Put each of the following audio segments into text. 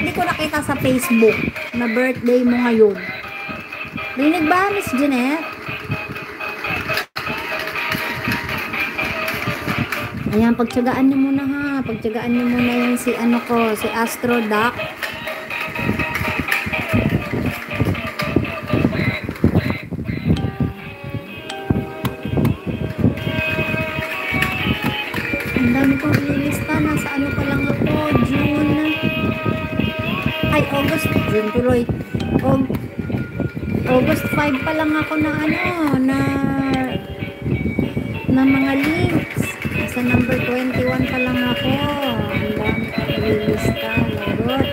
di ko nakita sa Facebook na birthday mo ngayon. Rinig ba, Miss Jeanette? Ayan, pagtsagaan niyo muna ha. Pagtsagaan niyo muna yung si ano ko, si Astro Duck. Ang dami kong ililista. Nasa ano pa lang ako, June tuloy. August 5 pa lang ako na ano, na mga links. Sa number 21 pa lang ako. Ang dami kong ililista. Lagot.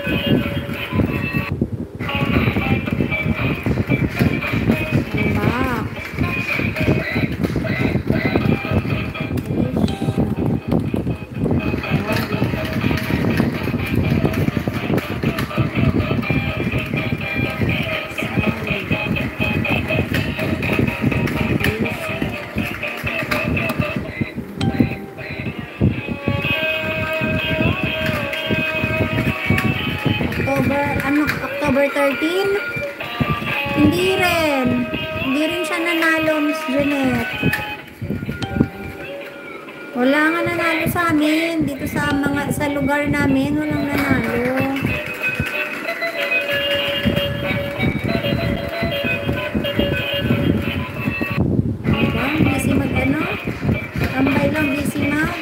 October 13? Hindi rin siya nanalo, Miss Jeanette. Wala nga nanalo sa amin. Dito sa lugar namin, walang nanalo. Diba? Busy mag-ano? Tambay lang, busy mag.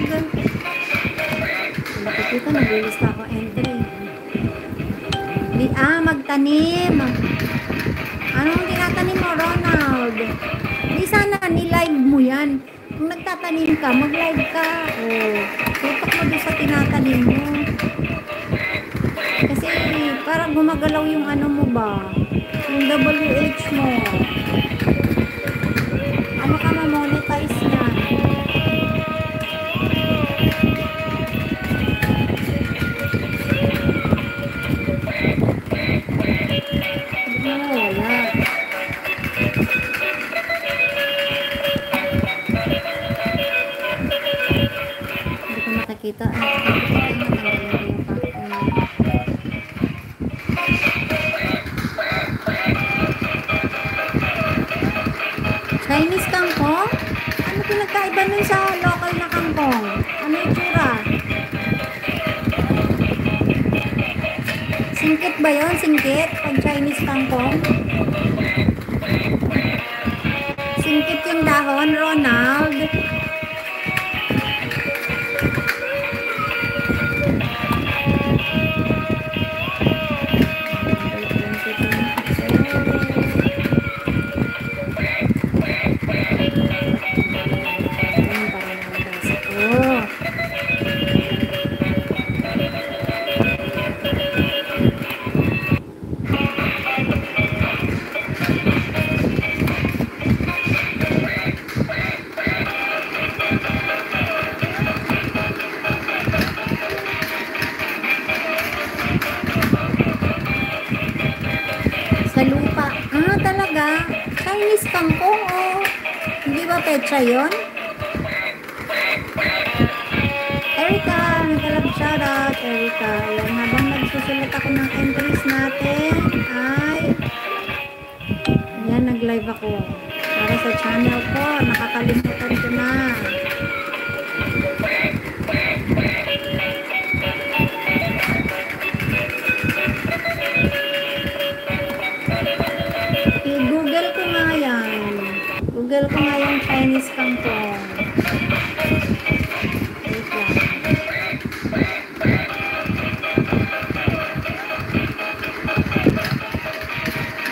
Nakikita, nag-lista ako entry. Magtanim. Anong tinatanim mo, Ronald? Di sana ni-live mo yan. Kung nagtatanim ka, mag-live ka. Tutok mo doon sa tinatanim mo. Kasi parang gumagalaw yung ano mo ba? Yung WH mo. Ano ka ma-monetize na? Kita Chinese kangkong? Ano pinagkaiba nun sa local na kangkong? Ano yung tsura? Singkit ba yun? Singkit? Pag Chinese kangkong? Singkit yung dahon, Ronald? Chinese kangkong, hindi ba pecha yun? Erica, nagkalab shoutout, Erica. Ayan, habang nagsusulat ako ng entries natin, ayan, nag-live ako. Para sa channel ko, nakakalimutan ko na. Google ko nga yung Chinese kangkong. Wait lang.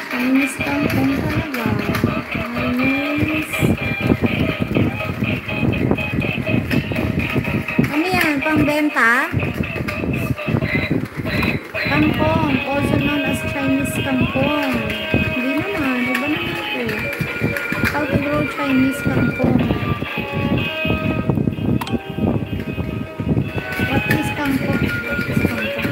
Chinese kangkong talaga. Chinese. Ano yan? Pangbenta? Kangkong. Also known as Chinese kangkong. Hindi naman. Iba naman ito. How to grow Chinese kangkong. What is kangkong? What is kangkong?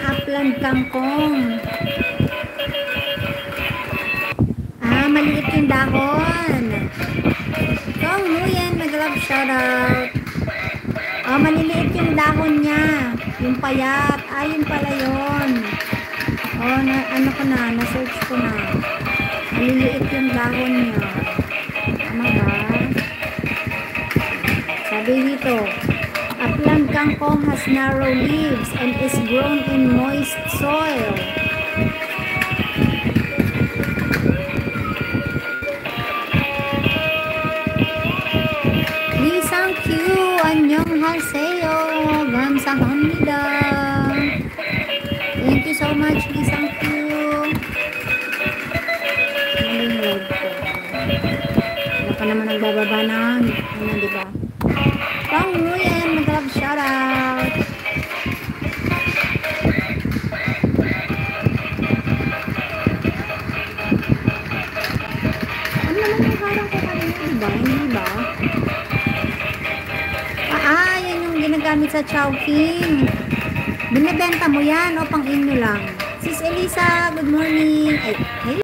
Upland kangkong. Maliit yung dahon. Kong Nguyen love, shout out. Maliliit yung dahon niya. Yung payat. Yun pala yun. Ano ko na, na-search ko na. Maliliit yung dahon niya. Tama ba? Sabi dito, a plant kangkong has narrow leaves and is grown in moist soil. Lisangkyu, annyeonghaseyo, 감사합니다. Thank you so much, Lisangkyu. Maling ko. Wala pa naman nagbababa ng, diba? Pang Nguyen, mag-love shoutout. Ano naman yung harang ko kanina, diba? Hindi ba? Yan yung ginagamit sa Chowking. Binibenta mo yan o pang inyo lang? Sis Elisa, good morning. Ay,